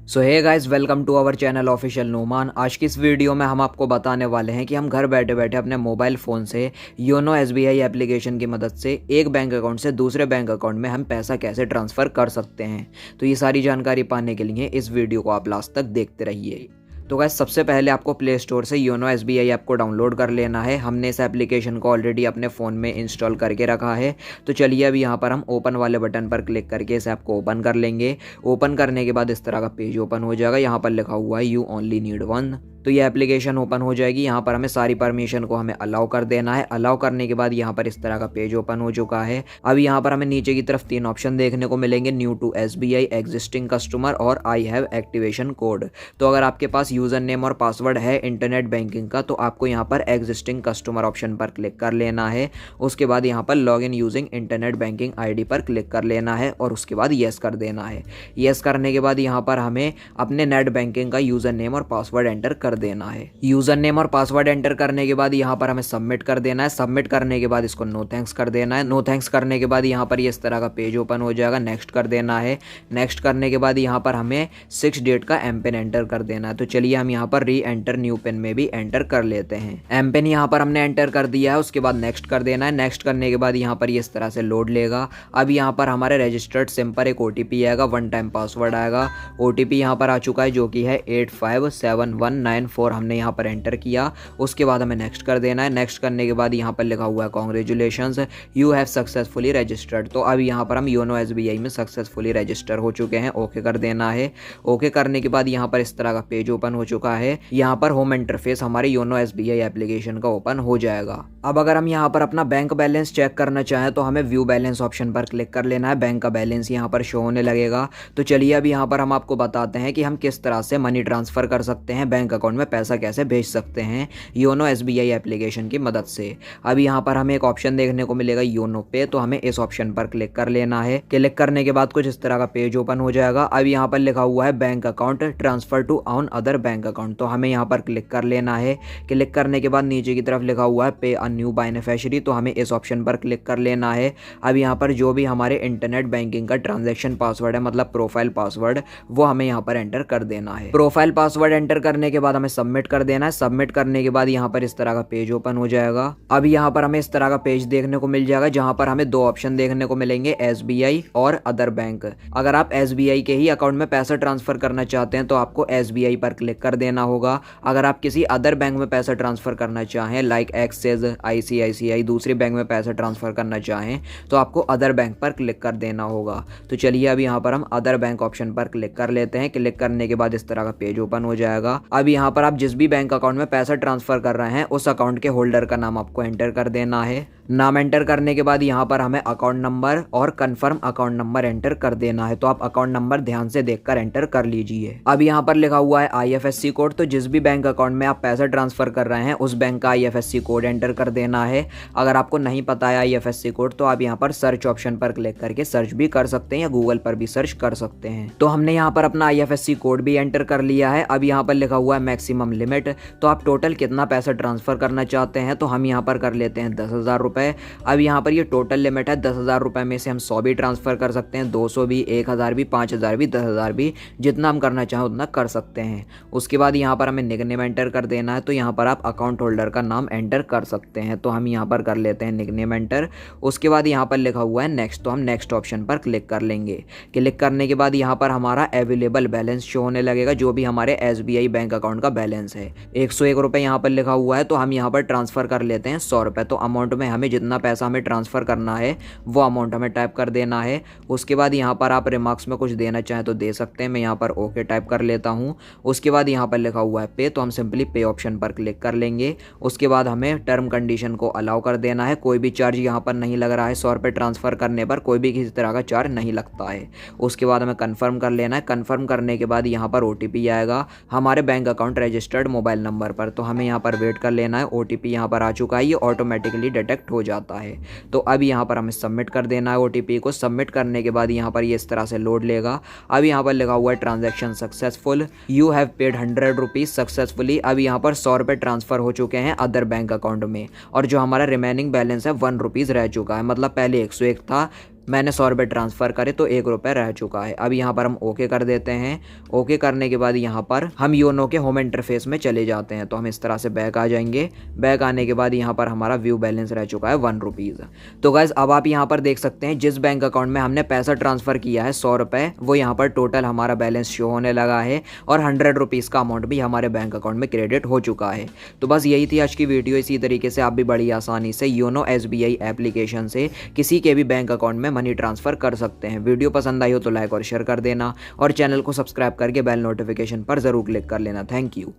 So hey guys, welcome to our channel official Noman. आज की इस वीडियो में हम आपको बताने वाले हैं कि हम घर बैठे बैठे अपने मोबाइल फ़ोन से योनो एसबीआई एप्लीकेशन की मदद से एक बैंक अकाउंट से दूसरे बैंक अकाउंट में हम पैसा कैसे ट्रांसफ़र कर सकते हैं। तो ये सारी जानकारी पाने के लिए इस वीडियो को आप लास्ट तक देखते रहिए। तो गाइस, सबसे पहले आपको प्ले स्टोर से योनो एसबीआई ऐप को डाउनलोड कर लेना है। हमने इस एप्लीकेशन को ऑलरेडी अपने फ़ोन में इंस्टॉल करके रखा है। तो चलिए अभी यहाँ पर हम ओपन वाले बटन पर क्लिक करके इस ऐप को ओपन कर लेंगे। ओपन करने के बाद इस तरह का पेज ओपन हो जाएगा। यहाँ पर लिखा हुआ है यू ओनली नीड वन। तो ये एप्लीकेशन ओपन हो जाएगी। यहाँ पर हमें सारी परमिशन को हमें अलाउ कर देना है। अलाउ करने के बाद यहाँ पर इस तरह का पेज ओपन हो चुका है। अब यहाँ पर हमें नीचे की तरफ 3 ऑप्शन देखने को मिलेंगे, new to SBI, existing customer और आई हैव एक्टिवेशन कोड। तो अगर आपके पास यूज़र नेम और पासवर्ड है इंटरनेट बैंकिंग का, तो आपको यहाँ पर एग्जिस्टिंग कस्टमर ऑप्शन पर क्लिक कर लेना है। उसके बाद यहाँ पर log in using internet banking ID पर क्लिक कर लेना है और उसके बाद येस कर देना है। येस करने के बाद यहाँ पर हमें अपने नेट बैंकिंग का यूज़र नेम और पासवर्ड एंटर कर देना है। यूजर नेम और पासवर्ड एंटर करने के बाद यहाँ पर हमें सबमिट कर देना है। सबमिट करने के बाद इसको नो थैंक्स कर देना है। नो थैंक्स करने के बाद यहाँ पर इस तरह का पेज ओपन हो जाएगा। नेक्स्ट कर देना है। नेक्स्ट करने के बाद यहाँ पर हमें 6 डिजिट का एम पिन एंटर कर देना है। तो चलिए हम यहाँ पर री एंटर न्यू पिन में भी एंटर कर लेते हैं। एम पिन यहाँ पर हमने एंटर कर दिया है। उसके बाद नेक्स्ट कर देना है। नेक्स्ट करने के बाद यहाँ पर इस तरह से लोड लेगा। अब यहाँ पर हमारे रजिस्टर्ड सिम पर एक OTP आएगा, 1 टाइम पासवर्ड आएगा। OTP यहाँ पर आ चुका है जो कि है 857194। हमने यहाँ पर एंटर किया। उसके बाद हमें नेक्स्ट कर देना है। नेक्स्ट करने के बाद यहाँ पर लिखा हुआ है congratulations, you have successfully registered. तो अब यहाँ पर हम योनो एसबीआई में सक्सेसफुली रजिस्टर हो चुके हैं। ओके कर देना है। ओके करने के बाद यहाँ पर इस तरह का पेज ओपन हो चुका है। यहाँ पर होम इंटरफेस हमारे योनो एसबीआई एप्लीकेशन का ओपन हो जाएगा। अब अगर हम यहाँ पर अपना बैंक बैलेंस चेक करना चाहें तो हमें व्यू बैलेंस ऑप्शन पर क्लिक कर लेना है। बैंक का बैलेंस यहाँ पर शो होने लगेगा। तो चलिए अब यहाँ पर हम आपको बताते हैं कि हम किस तरह से मनी ट्रांसफर कर सकते हैं, बैंक अकाउंट में पैसा कैसे भेज सकते हैं योनो एसबीआई एप्लीकेशन की मदद से। अब यहाँ पर हमें एक ऑप्शन देखने को मिलेगा योनो पे। तो हमें इस ऑप्शन पर क्लिक कर लेना है। क्लिक करने के बाद कुछ इस तरह का पेज ओपन हो जाएगा। अब यहाँ पर लिखा हुआ है bank account transfer to on other bank account. तो हमें यहाँ पर क्लिक कर लेना है। क्लिक करने के बाद नीचे की तरफ लिखा हुआ है पे अ न्यू बेनिफिशियरी। तो हमें इस ऑप्शन पर क्लिक कर लेना है। अब यहाँ पर जो भी हमारे इंटरनेट बैंकिंग का ट्रांजेक्शन पासवर्ड है, मतलब प्रोफाइल पासवर्ड, वो हमें यहाँ पर एंटर कर देना है। प्रोफाइल पासवर्ड एंटर करने के बाद हमें सबमिट कर देना है। सबमिट करने के बाद यहाँ पर इस तरह का पेज ओपन हो जाएगा। अब यहाँ पर हमें इस तरह का पेज देखने को मिल जाएगा जहाँ पर हमें 2 ऑप्शन देखने को मिलेंगे, SBI और अदर बैंक। अगर आप SBI के ही अकाउंट में पैसा ट्रांसफर करना चाहते हैं तो आपको SBI पर क्लिक कर देना होगा। अगर आप किसी अदर बैंक में पैसा ट्रांसफर करना चाहें, लाइक एक्सिस, ICICI, दूसरी बैंक में पैसा ट्रांसफर करना चाहें, तो आपको अदर बैंक पर क्लिक कर देना होगा। तो चलिए अब यहाँ पर हम अदर बैंक ऑप्शन पर क्लिक कर लेते हैं। क्लिक करने के बाद इस तरह का पेज ओपन हो जाएगा। अब यहाँ पर आप जिस भी बैंक अकाउंट में पैसा ट्रांसफर कर रहे हैं उस अकाउंट के होल्डर का नाम आपको एंटर कर देना है। नाम एंटर करने के बाद यहाँ पर हमें अकाउंट नंबर और कंफर्म अकाउंट नंबर एंटर कर देना है। तो आप अकाउंट नंबर ध्यान से देखकर एंटर कर लीजिए। अब यहाँ पर लिखा हुआ है IFSC कोड। तो जिस भी बैंक अकाउंट में आप पैसा ट्रांसफर कर रहे हैं उस बैंक का IFSC कोड एंटर कर देना है। अगर आपको नहीं पता है IFSC कोड तो आप यहाँ पर सर्च ऑप्शन पर क्लिक करके सर्च भी कर सकते हैं या गूगल पर भी सर्च कर सकते हैं। तो हमने यहाँ पर अपना IFSC कोड भी एंटर कर लिया है। अब यहाँ पर लिखा हुआ है मैक्सिमम लिमिट। तो आप टोटल कितना पैसा ट्रांसफर करना चाहते हैं, तो हम यहाँ पर कर लेते हैं 10,000 रुपये। अब यहाँ पर ये टोटल लिमिट है 10,000 रुपये में से हम 100 भी ट्रांसफर कर सकते हैं, 200 भी, 1,000 भी, 5,000 भी, 10,000 भी, जितना हम करना चाहें उतना कर सकते हैं। उसके बाद यहाँ पर हमें निकनेम एंटर कर देना है। तो यहाँ पर आप अकाउंट होल्डर का नाम एंटर कर सकते हैं। तो हम यहाँ पर कर लेते हैं निकनेम एंटर। उसके बाद यहाँ पर लिखा हुआ है नेक्स्ट। तो हम नेक्स्ट ऑप्शन पर क्लिक कर लेंगे। क्लिक करने के बाद यहाँ पर हमारा अवेलेबल बैलेंस शो होने लगेगा, जो भी हमारे SBI बैंक अकाउंट का बैलेंस है। 101 रुपये यहाँ पर लिखा हुआ है। तो हम यहाँ पर ट्रांसफर कर लेते हैं 100 रुपये। तो अमाउंट में हमें जितना पैसा हमें ट्रांसफर करना है वो अमाउंट हमें टाइप कर देना है। उसके बाद यहाँ पर आप रिमार्क्स में कुछ देना चाहें तो दे सकते हैं। मैं यहाँ पर ओके टाइप कर लेता हूँ। उसके बाद यहाँ पर लिखा हुआ है पे। तो हम सिंपली पे ऑप्शन पर क्लिक कर लेंगे। उसके बाद हमें टर्म कंडीशन को अलाउ कर देना है। कोई भी चार्ज यहाँ पर नहीं लग रहा है। 100 रुपये ट्रांसफर करने पर कोई भी किसी तरह का चार्ज नहीं लगता है। उसके बाद हमें कन्फर्म कर लेना है। कन्फर्म करने के बाद यहाँ पर OTP आएगा हमारे bank account registered mobile number पर। तो हमें यहाँ पर वेट कर लेना है। OTP यहाँ पर आ चुका है, ये ऑटोमेटिकली डिटेक्ट हो जाता है। तो अब यहाँ पर हमें सबमिट कर देना है OTP को। सबमिट करने के बाद यहाँ पर ये इस तरह से लोड लेगा। अब यहाँ पर लिखा हुआ है transaction successful, you have paid 100 rupees successfully. अब यहाँ पर 100 रुपये ट्रांसफर हो चुके हैं अदर बैंक अकाउंट में और जो हमारा रिमेनिंग बैलेंस है 1 रुपीज़ रह चुका है। मतलब पहले 101 था, मैंने 100 रुपये ट्रांसफ़र करे तो 1 रुपये रह चुका है। अब यहाँ पर हम ओके कर देते हैं। ओके करने के बाद यहाँ पर हम योनो के होम इंटरफेस में चले जाते हैं। तो हम इस तरह से बैक आ जाएंगे। बैक आने के बाद यहाँ पर हमारा व्यू बैलेंस रह चुका है 1 रुपीज़। तो गाइस अब आप यहाँ पर देख सकते हैं जिस बैंक अकाउंट में हमने पैसा ट्रांसफ़र किया है 100 रुपये, वो यहाँ पर टोटल हमारा बैलेंस शो होने लगा है और 100 रुपीज़ का अमाउंट भी हमारे बैंक अकाउंट में क्रेडिट हो चुका है। तो बस यही थी आज की वीडियो। इसी तरीके से आप भी बड़ी आसानी से योनो SBI एप्लीकेशन से किसी के भी बैंक अकाउंट में मनी ट्रांसफ़र कर सकते हैं। वीडियो पसंद आई हो तो लाइक और शेयर कर देना और चैनल को सब्सक्राइब करके बेल नोटिफिकेशन पर ज़रूर क्लिक कर लेना। Thank you.